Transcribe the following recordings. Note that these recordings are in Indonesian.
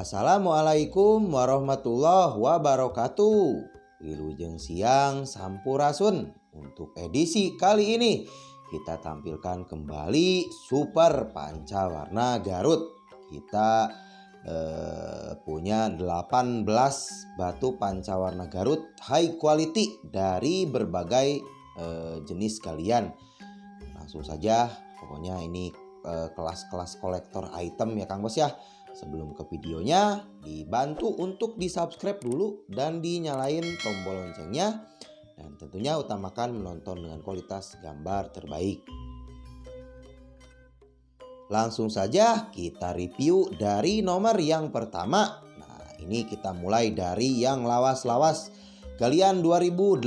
Assalamualaikum warahmatullahi wabarakatuh. Wilujeng siang sampurasun. Untuk edisi kali ini kita tampilkan kembali Super Pancawarna Garut. Kita punya 18 batu pancawarna Garut high quality dari berbagai jenis kalian. Langsung saja, pokoknya ini kelas-kelas kolektor item ya Kang Bos ya. Sebelum ke videonya, dibantu untuk di subscribe dulu dan dinyalain tombol loncengnya. Dan tentunya utamakan menonton dengan kualitas gambar terbaik. Langsung saja kita review dari nomor yang pertama. Nah, ini kita mulai dari yang lawas-lawas. Galian 2018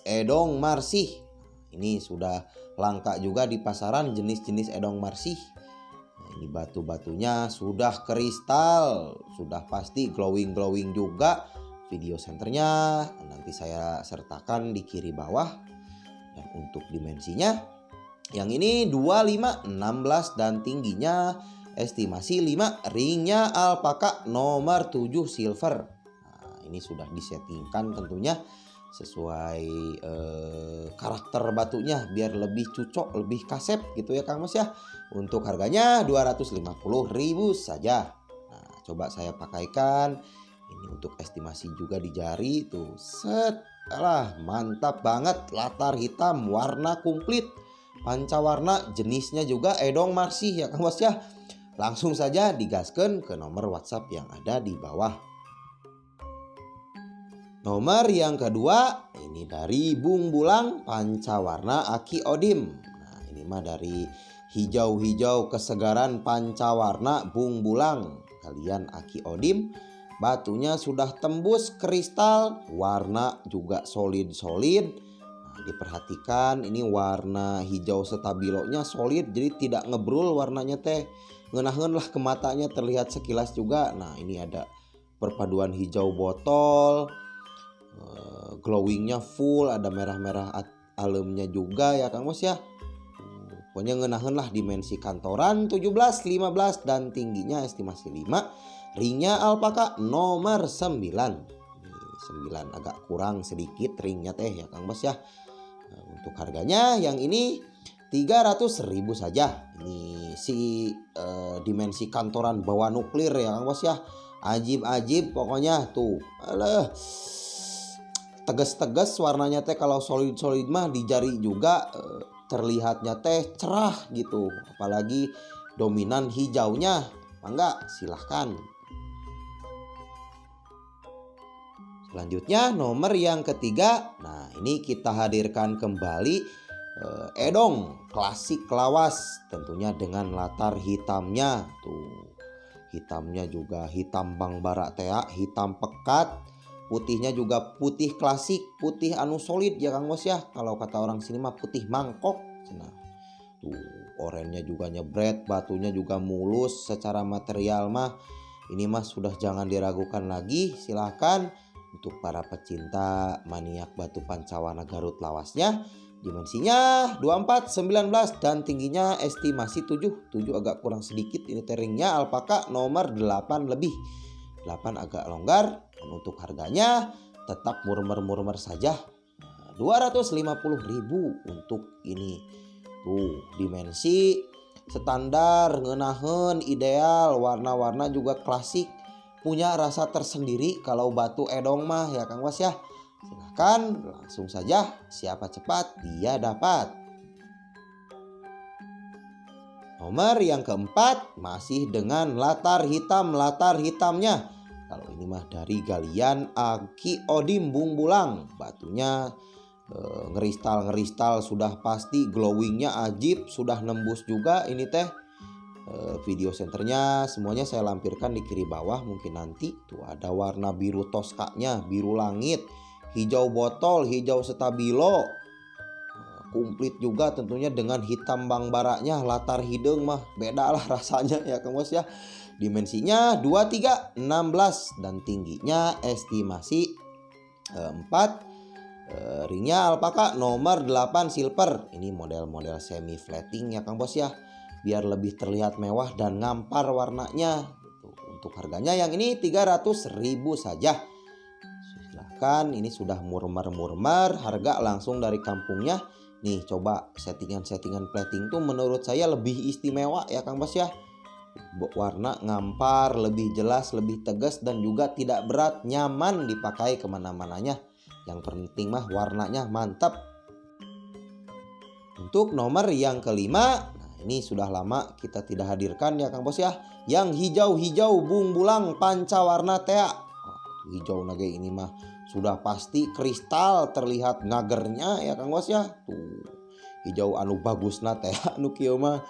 Edong Marsih. Ini sudah langka juga di pasaran jenis-jenis Edong Marsih. Ini batu-batunya sudah kristal, sudah pasti glowing juga. Video senternya nanti saya sertakan di kiri bawah. Dan untuk dimensinya, yang ini 25, 16 dan tingginya estimasi 5. Ringnya alpaka nomor 7 silver. Nah, ini sudah disettingkan tentunya sesuai karakter batunya biar lebih cocok, lebih kasep gitu ya Kang Mas ya. Untuk harganya 250.000 saja. Nah, coba saya pakaikan. Ini untuk estimasi juga di jari tuh. Set. Alah, mantap banget, latar hitam warna komplit. Pancawarna jenisnya juga Edong Marsih ya Kang Mas ya. Langsung saja digaskan ke nomor WhatsApp yang ada di bawah. Nomor yang kedua, ini dari Bung Bulang Pancawarna Aki Odim. Nah, ini mah dari hijau-hijau kesegaran pancawarna Bung Bulang. Kalian Aki Odim, batunya sudah tembus kristal, warna juga solid-solid. Nah, diperhatikan ini warna hijau setabilonya solid, jadi tidak ngebrul warnanya teh. Ngenahen lah ke matanya, terlihat sekilas juga. Nah, ini ada perpaduan hijau botol. Glowingnya full, ada merah-merah alemnya juga ya Kang Bos ya. Pokoknya ngenahen lah dimensi kantoran 17, 15 dan tingginya estimasi 5. Ringnya alpaka nomor 9. 9 agak kurang sedikit ringnya teh ya Kang Bos ya. Untuk harganya yang ini 300.000 saja. Ini si dimensi kantoran bawah nuklir ya Kang Bos ya. Ajib-ajib pokoknya tuh. Alah, tegas-tegas warnanya teh, kalau solid-solid mah di jari juga terlihatnya teh cerah gitu. Apalagi dominan hijaunya. Mangga silahkan. Selanjutnya nomor yang ketiga. Nah, ini kita hadirkan kembali Edong klasik lawas, tentunya dengan latar hitamnya tuh. Hitamnya juga hitam bang bara tea, hitam pekat. Putihnya juga putih klasik, putih anu solid ya Kang Bos ya. Kalau kata orang sini mah putih mangkok. Nah, tuh orennya juga nyebret, batunya juga mulus. Secara material mah ini mah sudah jangan diragukan lagi. Silahkan untuk para pecinta maniak batu pancawarna Garut lawasnya. Dimensinya 24, 19 dan tingginya estimasi 7. 7 agak kurang sedikit. Ini ringnya alpaka nomor 8 lebih. 8 agak longgar. Dan untuk harganya tetap murmer-murmer saja. 250.000 untuk ini. Tuh, dimensi standar, ngenahen ideal, warna-warna juga klasik. Punya rasa tersendiri kalau batu Edong mah ya Kang Bos ya. Silahkan langsung saja, siapa cepat dia dapat. Nomor yang keempat masih dengan latar hitam, latar hitamnya. Kalau ini mah dari galian Aki Odim Bung Bulang. Batunya ngeristal sudah pasti, glowingnya ajib, sudah nembus juga ini teh. Video senternya semuanya saya lampirkan di kiri bawah. Mungkin nanti tuh ada warna biru toskanya, biru langit, hijau botol, hijau stabilo. Komplit juga tentunya dengan hitam bang baraknya. Latar hidung mah beda lah rasanya ya Kang Bos ya. Dimensinya 23, 16 dan tingginya estimasi 4. Ringnya alpaka nomor 8 silver. Ini model-model semi flatting ya Kang Bos ya. Biar lebih terlihat mewah dan ngampar warnanya gitu. Tuh, untuk harganya yang ini 300.000 saja. Silahkan, ini sudah murmer-murmer, harga langsung dari kampungnya. Nih coba settingan-settingan plating tuh menurut saya lebih istimewa ya Kang Bos ya. Warna ngampar, lebih jelas, lebih tegas, dan juga tidak berat, nyaman dipakai kemana-mananya. Yang penting mah warnanya mantap. Untuk nomor yang kelima, nah ini sudah lama kita tidak hadirkan ya Kang Bos ya. Yang hijau-hijau bung bulang pancawarna tea. Hijau naga ini mah sudah pasti kristal, terlihat ngagernya ya Kang Bos ya. Tuh, hijau anu bagusna teh anu kieu mah.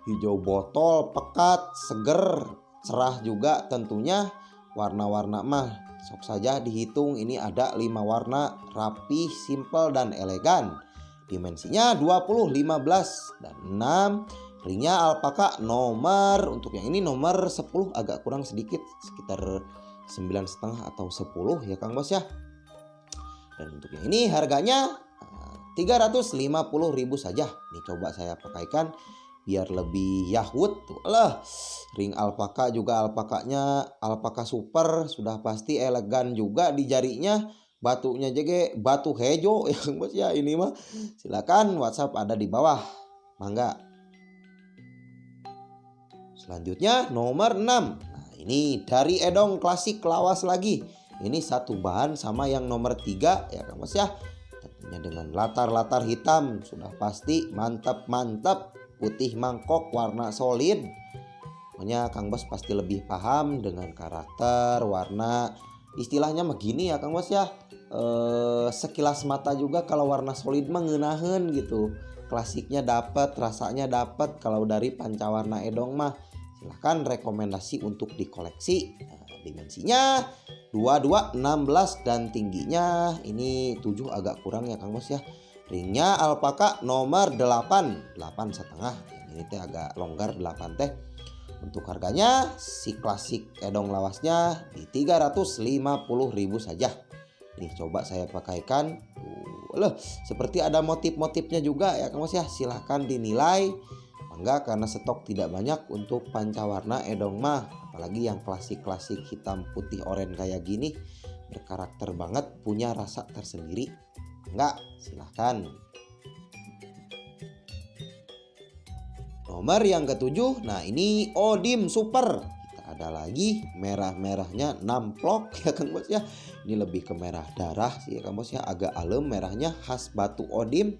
Hijau botol, pekat, seger, cerah juga tentunya. Warna-warna mah sok saja dihitung, ini ada 5 warna, rapi, simple, dan elegan. Dimensinya 20, 15, dan 6. Ringnya alpaka nomor, untuk yang ini nomor 10, agak kurang sedikit, sekitar 9,5 atau 10 ya Kang Bos ya. Dan untuk yang ini harganya 350.000 saja. Nih coba saya pakaikan biar lebih yahut tuh. Ring alpaka juga, alpakanya alpaka super, sudah pasti elegan juga di jarinya. Batunya juga batu hejo ya Bos ya. Ini mah silakan, WhatsApp ada di bawah. Mangga. Selanjutnya nomor 6. Nah, ini dari Edong klasik lawas lagi. Ini satu bahan sama yang nomor 3 ya Kang Bos ya. Tentunya dengan latar-latar hitam, sudah pasti mantap-mantap. Putih mangkok, warna solid. Pokoknya Kang Bos pasti lebih paham dengan karakter, warna. Istilahnya begini ya Kang Bos ya. Sekilas mata juga kalau warna solid mah ngeunaheun gitu. Klasiknya dapat, rasanya dapat. Kalau dari pancawarna Edong mah silahkan, rekomendasi untuk dikoleksi. Nah, dimensinya 22, 16, dan tingginya ini 7 agak kurang ya Kang Bos ya. Ringnya alpaka nomor 8, 8,5. Ini teh agak longgar 8 teh. Untuk harganya si klasik Edong lawasnya di 350.000 saja. Ini coba saya pakaikan. Seperti ada motif-motifnya juga ya Kang Bos ya. Silahkan dinilai. Enggak, karena stok tidak banyak untuk pancawarna Edong mah. Apalagi yang klasik-klasik hitam putih oranye kayak gini, berkarakter banget, punya rasa tersendiri. Enggak, silahkan. Nomor yang ketujuh, nah ini Odim Super. Kita ada lagi merah-merahnya namplok ya Kang Bos ya. Ini lebih ke merah darah sih ya Kang Bos ya, agak alem merahnya, khas batu Odim.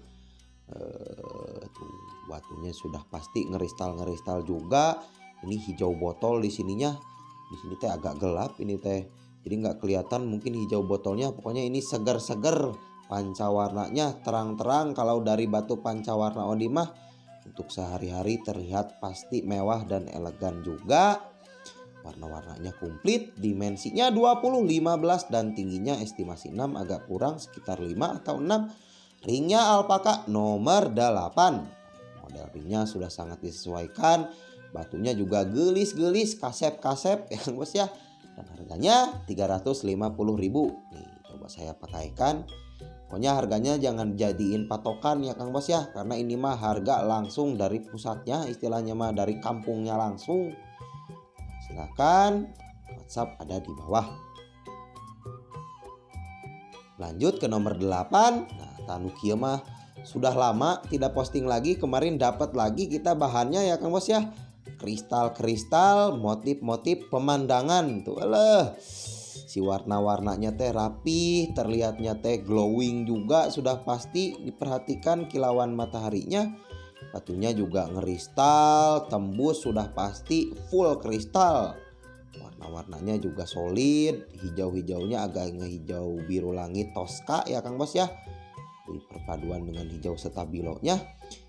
Tuh, batunya sudah pasti ngeristal juga. Ini hijau botol di sininya. Di sini teh agak gelap ini teh. Jadi nggak kelihatan mungkin hijau botolnya. Pokoknya ini seger-seger. Pancawarnanya terang-terang. Kalau dari batu pancawarna Odim mah untuk sehari-hari terlihat pasti mewah dan elegan juga. Warna-warnanya komplit. Dimensinya 20, 15, dan tingginya estimasi 6, agak kurang sekitar 5 atau 6. Ringnya alpaka nomor 8. Model ringnya sudah sangat disesuaikan. Batunya juga gelis-gelis, kasep-kasep ya Bos ya. Dan harganya 350.000. Nih coba saya pakaikan. Pokoknya harganya jangan jadiin patokan ya Kang Bos ya. Karena ini mah harga langsung dari pusatnya, istilahnya mah dari kampungnya langsung. Silakan, WhatsApp ada di bawah. Lanjut ke nomor 8. Nah, tanukia mah sudah lama tidak posting lagi. Kemarin dapat lagi kita bahannya ya Kang Bos ya. Kristal-kristal, motif-motif pemandangan tuh. Si warna-warnanya teh rapi, terlihatnya teh glowing juga, sudah pasti diperhatikan kilauan mataharinya. Batunya juga ngeristal, tembus, sudah pasti full kristal. Warna-warnanya juga solid, hijau-hijaunya agak ngehijau biru langit Tosca ya Kang Bos ya. Di perpaduan dengan hijau stabilonya.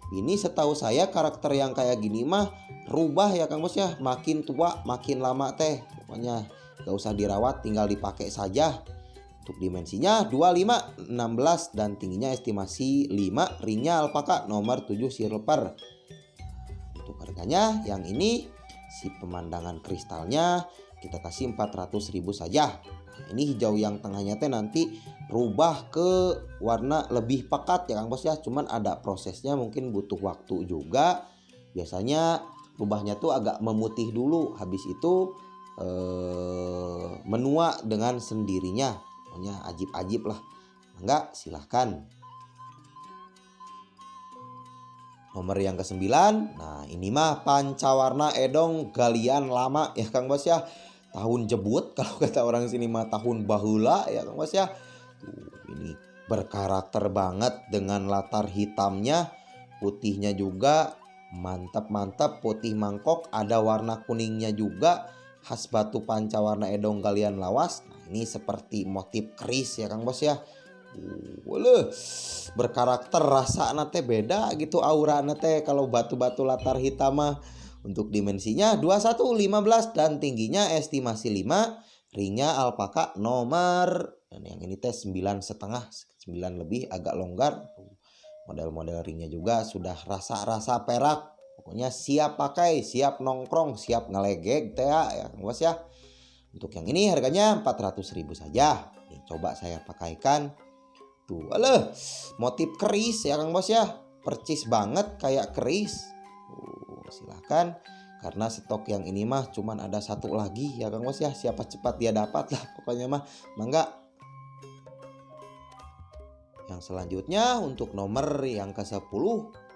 Ini setahu saya karakter yang kayak gini mah rubah ya Kang Bos ya. Makin tua makin lama teh. Pokoknya gak usah dirawat, tinggal dipakai saja. Untuk dimensinya 25, 16, dan tingginya estimasi 5. Ringnya alpaka nomor 7 silver. Untuk harganya yang ini si pemandangan kristalnya kita kasih 400.000 saja. Nah, ini hijau yang tengahnya teh nanti rubah ke warna lebih pekat ya Kang Bos ya. Cuman ada prosesnya, mungkin butuh waktu juga. Biasanya rubahnya tuh agak memutih dulu, habis itu menua dengan sendirinya. Pokoknya ajib-ajib lah. Enggak, silahkan. Nomor yang ke-9. Nah, ini mah pancawarna edong galian lama ya Kang Bos ya. Tahun jebut kalau kata orang sini mah tahun baheula ya Kang Bos ya. Ini berkarakter banget dengan latar hitamnya, putihnya juga mantap-mantap, putih mangkok, ada warna kuningnya juga, khas batu pancawarna edong galian lawas. Nah, ini seperti motif keris ya Kang Bos ya. Boleh berkarakter, rasa nate beda gitu, aura nate kalau batu-batu latar hitam mah. Untuk dimensinya 21, 15 dan tingginya estimasi 5. Ringnya alpaka nomor, dan yang ini teh 9,5, 9 lebih, agak longgar. Model-model ringnya juga sudah rasa-rasa perak. Pokoknya siap pakai, siap nongkrong, siap ngelegeg teh ya Kang Bos ya. Untuk yang ini harganya 400.000 saja. Nih, coba saya pakaikan. Tuh, motif keris ya Kang Bos ya. Percis banget kayak keris. Silahkan, karena stok yang ini mah cuman ada satu lagi ya Kang Bos ya. Siapa cepat dia dapat lah pokoknya mah. Mangga. Yang selanjutnya untuk nomor yang ke-10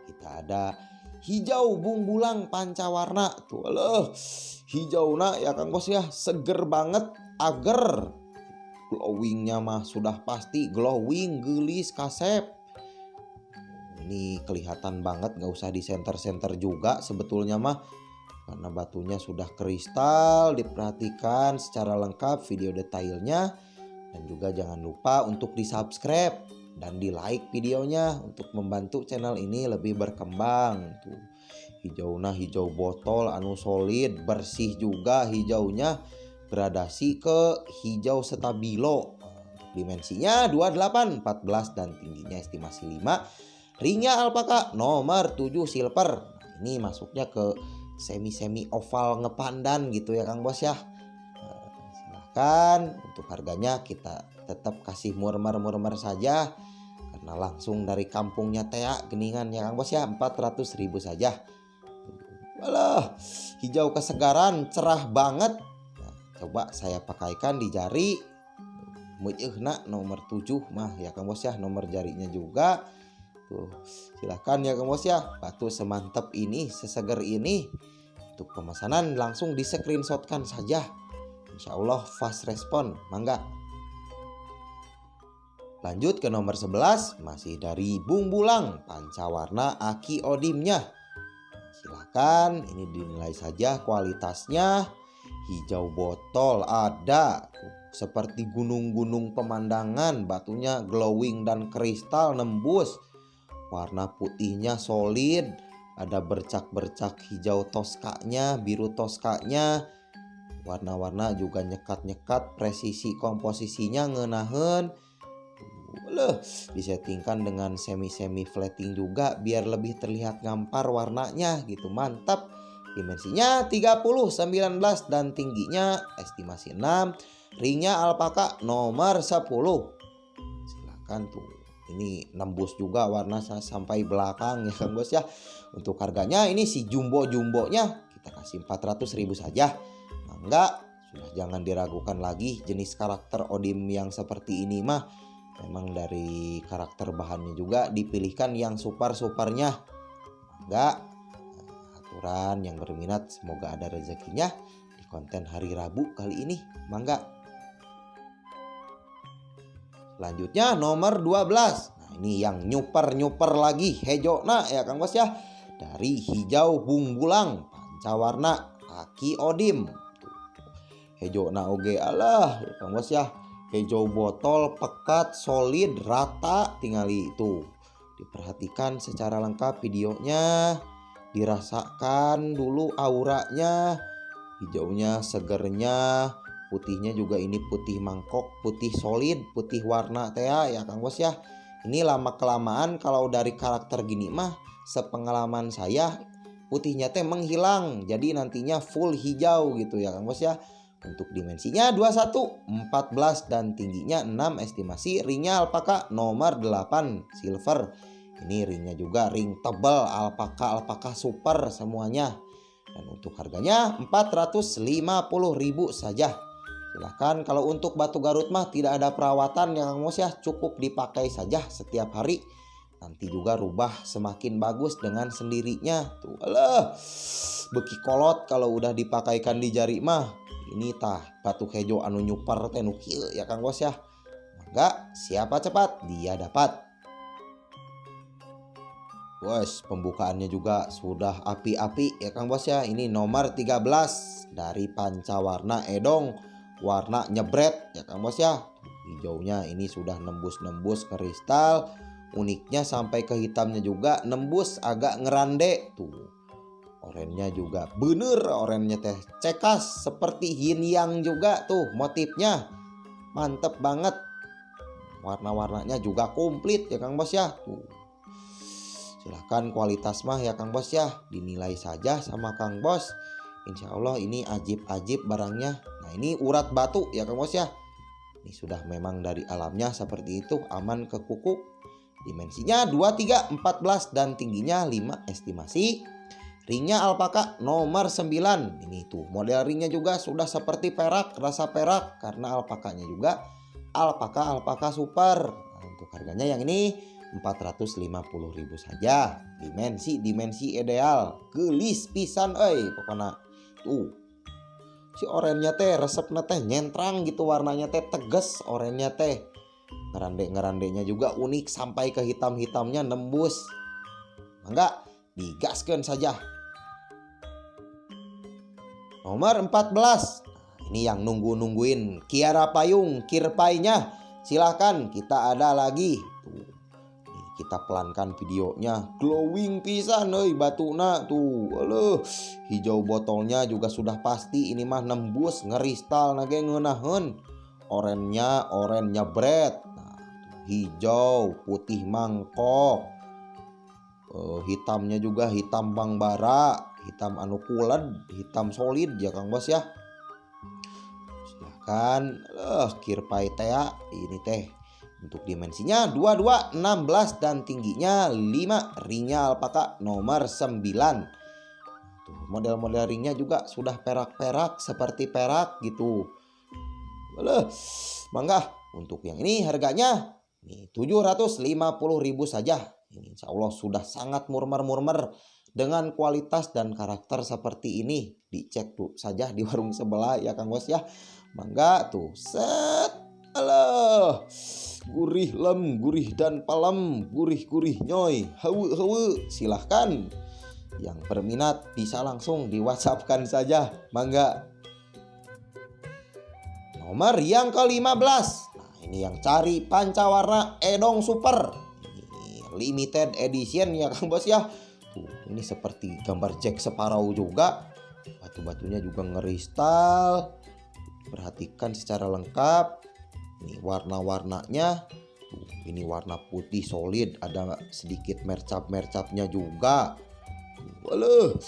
kita ada hijau bungbulang pancawarna. Tuh hijau na ya Kang Bos ya, seger banget, ager. Glowingnya mah sudah pasti glowing, gelis, kasep. Ini kelihatan banget, gak usah di senter-senter juga sebetulnya mah, karena batunya sudah kristal. Diperhatikan secara lengkap video detailnya. Dan juga jangan lupa untuk di subscribe dan di like videonya untuk membantu channel ini lebih berkembang. Tuh, hijaunya hijau botol anu solid, bersih juga hijaunya, gradasi ke hijau stabilo. Dimensinya 28, 14 dan tingginya estimasi 5. Ringnya alpaka nomor 7 silver. Ini masuknya ke semi oval ngepandan gitu ya Kang Bos ya. Silahkan. Untuk harganya kita tetap kasih murmer saja, karena langsung dari kampungnya Tea Geningan ya Kang Bos ya. 400.000 saja. Walah, hijau kesegaran, cerah banget. Nah, coba saya pakaikan di jari. Meueuna nomor 7 mah ya Kang Bos ya, nomor jarinya juga. Tuh, silahkan ya Kang Bos ya, batu semantap ini, seseger ini. Untuk pemesanan langsung di screenshotkan saja. Insya Allah fast respon, mangga. Lanjut ke nomor 11, masih dari bungbulang pancawarna aki odimnya. Silahkan, ini dinilai saja kualitasnya. Hijau botol ada, seperti gunung-gunung pemandangan, batunya glowing dan kristal nembus. Warna putihnya solid, ada bercak-bercak hijau toskanya, biru toskanya. Warna-warna juga nyekat-nyekat, presisi komposisinya ngeunaheun. Disettingkan dengan semi flatting juga biar lebih terlihat ngampar warnanya gitu, mantap. Dimensinya 30, 19 dan tingginya estimasi 6. Ringnya alpaka nomor 10. Silakan tuh. Ini nembus juga warna sampai belakang ya Kang Bos ya. Untuk harganya ini si jumbo-jumbonya kita kasih 400.000 saja. Enggak, sudah jangan diragukan lagi, jenis karakter odim yang seperti ini mah memang dari karakter bahannya juga dipilihkan yang super-supernya. Enggak, aturan yang berminat semoga ada rezekinya di konten hari Rabu kali ini. Mangga. Selanjutnya nomor 12. Nah, ini yang nyuper lagi hejona ya Kang Bos ya. Dari hijau bungbulang pancawarna aki odim. Hejona oge alah ya Kang Bos ya. Hijau botol pekat, solid, rata, tingali itu. Diperhatikan secara lengkap videonya. Dirasakan dulu auranya. Hijaunya, segernya. Putihnya juga ini putih mangkok, putih solid, putih warna teh ya Kang Bos ya. Ini lama kelamaan kalau dari karakter gini mah sepengalaman saya putihnya teh menghilang. Jadi nantinya full hijau gitu ya Kang Bos ya. Untuk dimensinya 21, 14 dan tingginya 6 estimasi. Ringnya alpaka nomor 8 silver. Ini ringnya juga ring tebal alpaka super semuanya. Dan untuk harganya 450.000 saja. Silahkan, kalau untuk batu Garut mah tidak ada perawatan ya Kang Bos ya, cukup dipakai saja setiap hari. Nanti juga rubah semakin bagus dengan sendirinya. Tuh, alah, beki kolot kalau udah dipakaikan di jari mah. Ini tah batu hejo anu nyuper teh nu kieu ya Kang Bos ya. Mangga siapa cepat dia dapat. Bos, pembukaannya juga sudah api-api ya Kang Bos ya. Ini nomor 13 dari pancawarna Edong. Warna nyebret ya Kang Bos ya. Hijaunya ini sudah nembus-nembus kristal. Uniknya sampai ke hitamnya juga nembus agak ngerande. Tuh, orennya juga bener, orennya teh cekas seperti yin yang juga tuh motifnya. Mantep banget. Warna-warnanya juga komplit ya Kang Bos ya. Tuh, silahkan, kualitas mah ya Kang Bos ya, dinilai saja sama Kang Bos. Insya Allah ini ajib-ajib barangnya. Nah, ini urat batu ya Kang Bos ya. Ini sudah memang dari alamnya seperti itu, aman ke kuku. Dimensinya 23, 14 dan tingginya 5 estimasi. Ringnya alpaka nomor 9. Ini tuh model ringnya juga sudah seperti perak, rasa perak karena alpakanya juga alpaka super. Nah, untuk harganya yang ini 450.000 saja. Dimensi ideal, gelis pisan pokoknya. Tuh, si orennya teh resepnya teh nyentrang gitu, warnanya teh tegas orennya teh. Ngerande-ngerandenya juga unik sampai ke hitam-hitamnya nembus. Mangga digaskeun saja. Nomor 14. Nah, ini yang nungguin Kiara Payung, kirpainya. Silahkan, kita ada lagi. Tuh, kita pelankan videonya, glowing pisan batuna tuh. Aduh, hijau botolnya juga sudah pasti ini mah nembus ngeristal nage ngeunaheun. Orennya oren nyebret. Nah, hijau, putih mangkok. Hitamnya juga hitam bangbara, hitam anu pulen, hitam solid ya Kang Bos ya. Silahkan, kirpai teh ini teh. Untuk dimensinya 22, 16 dan tingginya 5. Ringnya alpaka nomor 9. Tuh, model-model ringnya juga sudah perak-perak seperti perak gitu. Mangga, untuk yang ini harganya 750.000 saja. Ini insya Allah sudah sangat murmer-murmer dengan kualitas dan karakter seperti ini. Dicek tuh saja di warung sebelah ya Kang Bos ya. Mangga tuh, set. Alah, gurih lem, gurih dan palem, gurih nyoy, hawu. Silahkan, yang berminat bisa langsung di WhatsApp-kan saja. Mangga. Nomor yang ke-15. Nah, ini yang cari pancawarna Edong Super. Ini limited edition ya Kang Bos ya. Tuh, ini seperti gambar Jack Sparrow juga. Batu-batunya juga ngeristal. Perhatikan secara lengkap. Ini warna-warnanya. Tuh, ini warna putih solid, ada sedikit mercap-mercapnya juga. Waduh,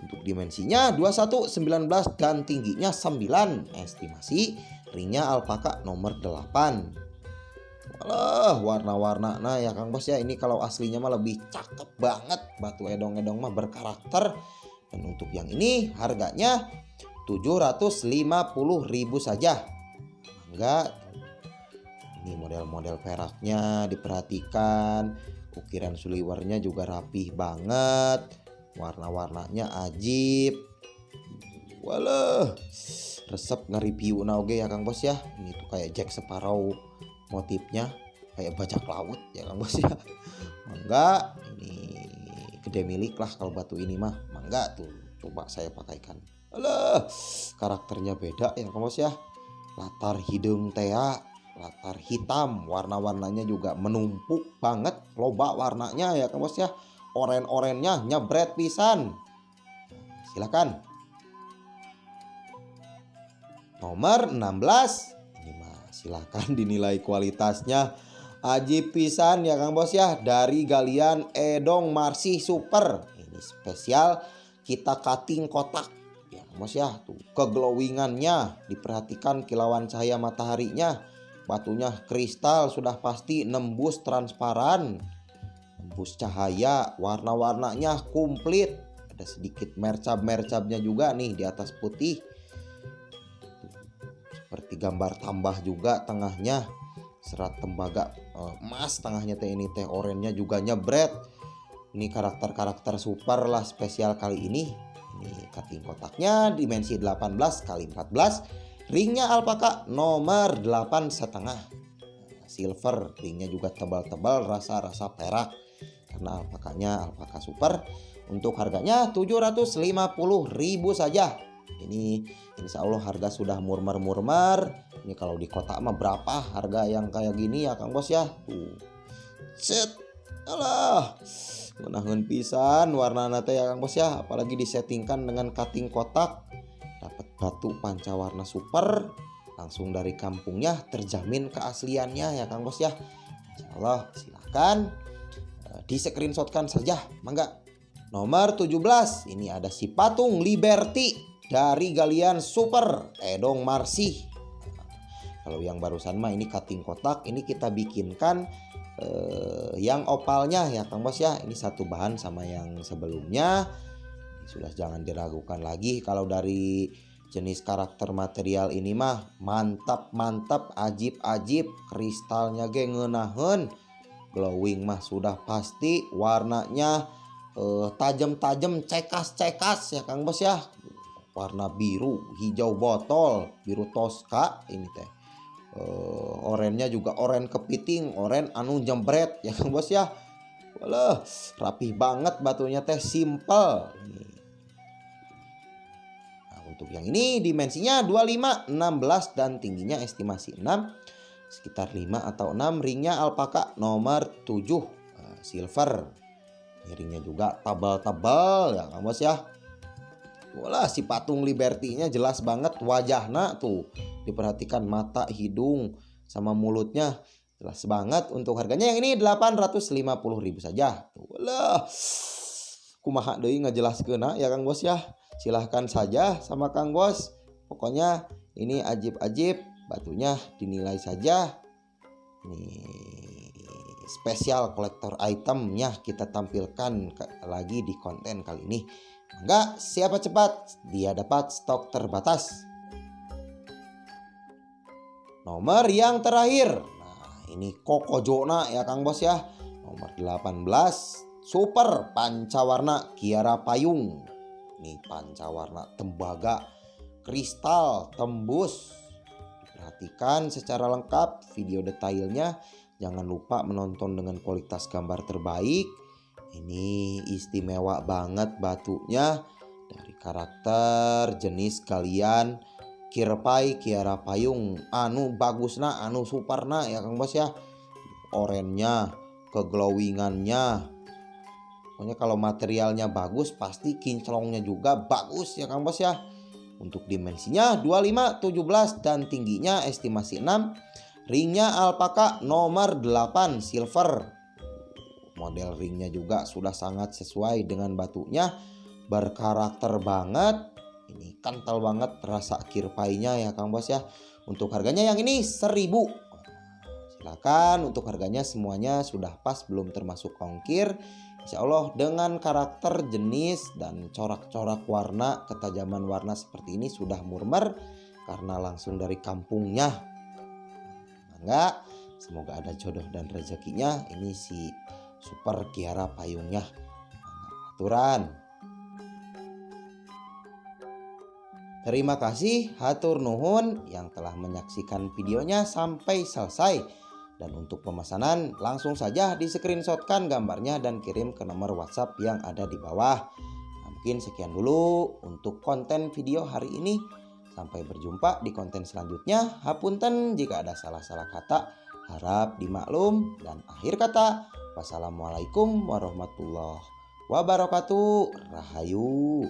untuk dimensinya 21, 19 dan tingginya 9 estimasi. Ringnya alpaka nomor 8. Walah, warna-warna ya Kang Bos ya. Ini kalau aslinya mah lebih cakep banget. Batu edong-edong mah berkarakter. Dan untuk yang ini harganya 750.000 saja. Enggak. Ini model-model peraknya diperhatikan. Ukiran suliwernya juga rapih banget. Warna-warnanya ajib. Walah, resep nge-review oge ya Kang Bos ya. Ini tuh kayak Jack Sparrow motifnya, kayak bajak laut ya Kang Bos ya. Mangga, ini gede milik lah kalau batu ini mah. Mangga tuh, coba saya pakaikan. Alah, karakternya beda ya Kang Bos ya. Latar hidung teh, latar hitam, warna-warnanya juga menumpuk banget, loba warnanya ya Kang Bos ya. Oren-orennya nyebret pisan. Silakan. Nomor 16. Ini mah silakan dinilai kualitasnya. Ajib pisan ya Kang Bos ya, dari galian Edong Marsi Super. Ini spesial kita cutting kotak. Ya Kang Bos ya, tuh keglowingannya, diperhatikan kilauan cahaya mataharinya. Batunya kristal sudah pasti nembus transparan. Nembus cahaya, warna-warnanya komplit. Ada sedikit mercab-mercabnya juga nih di atas putih. Seperti gambar tambah juga tengahnya. Serat tembaga emas tengahnya teh ini teh, orennya juga nyebret. Ini karakter-karakter super lah spesial kali ini. Ini cutting kotaknya dimensi 18 x 14. Ringnya alpaka nomor 8,5. Silver, ringnya juga tebal-tebal, rasa-rasa perak. Karena alpakanya alpaka super. Untuk harganya 750.000 saja. Ini insya Allah harga sudah murmer-murmer. Ini kalau di kota mah berapa harga yang kayak gini ya Kang Bos ya. Tuh. Set. Alah. Ngenaheun pisan warna teh ya Kang Bos ya. Apalagi disettingkan dengan cutting kotak. Dapat batu pancawarna super. Langsung dari kampungnya, terjamin keasliannya ya Kang Bos ya. Insyaallah silahkan di screenshotkan saja, mangga. Nomor 17, ini ada si patung Liberty dari galian super Edong Marsih. Kalau yang barusan mah ini cutting kotak, ini kita bikinkan yang opalnya ya Kang Bos ya. Ini satu bahan sama yang sebelumnya. Sudah jangan diragukan lagi kalau dari jenis karakter material ini mah mantap, ajib, kristalnya ge ngeunaheun. Glowing mah sudah pasti, warnanya tajam-tajam, cekas ya Kang Bos ya. Warna biru, hijau botol, biru toska ini teh. Orennya juga oren kepiting, oren anu jembret ya Kang Bos ya. Walah, rapih banget batunya teh, simple. Nah, untuk yang ini dimensinya 25, 16 dan tingginya estimasi 6. Sekitar 5 atau 6. Ringnya alpaka nomor 7 silver. Ringnya juga tebal-tebal ya Kang Bos ya. Wala si patung Liberty-nya jelas banget wajahnya tuh. Diperhatikan mata, hidung sama mulutnya jelas banget. Untuk harganya yang ini 850.000 saja. Wala kumaha deui ngajelaskeuna ya Kang Bos ya. Silahkan saja sama Kang Bos. Pokoknya ini ajib-ajib. Batunya dinilai saja. Nih spesial kolektor itemnya kita tampilkan lagi di konten kali ini. Enggak, siapa cepat dia dapat stok terbatas. Nomor yang terakhir. Nah, ini Kokojona ya Kang Bos ya. Nomor 18 super pancawarna Kiara Payung. Ini pancawarna tembaga kristal tembus. Perhatikan secara lengkap video detailnya. Jangan lupa menonton dengan kualitas gambar terbaik. Ini istimewa banget batunya. Dari karakter jenis galian Kirpai Kiara Payung. Anu bagusna, anu superna ya Kang Bos ya. Orennya, keglowingannya. Pokoknya kalau materialnya bagus pasti kinclongnya juga bagus ya Kang Bos ya. Untuk dimensinya 25, 17 dan tingginya estimasi 6. Ringnya alpaka nomor 8 silver. Model ringnya juga sudah sangat sesuai dengan batunya. Berkarakter banget. Ini kental banget rasa kirpainya ya Kang Bos ya. Untuk harganya yang ini 1.000. Silakan, untuk harganya semuanya sudah pas, belum termasuk ongkir. Insya Allah dengan karakter, jenis, dan corak-corak warna, ketajaman warna seperti ini sudah murmer karena langsung dari kampungnya. Enggak, semoga ada jodoh dan rezekinya. Ini si super Kiara Payungnya. Aturan. Terima kasih, hatur nuhun yang telah menyaksikan videonya sampai selesai. Dan untuk pemesanan langsung saja di screenshotkan gambarnya dan kirim ke nomor WhatsApp yang ada di bawah. Nah, mungkin sekian dulu untuk konten video hari ini. Sampai berjumpa di konten selanjutnya. Hapunten jika ada salah-salah kata, harap dimaklum. Dan akhir kata, wassalamualaikum warahmatullahi wabarakatuh. Rahayu.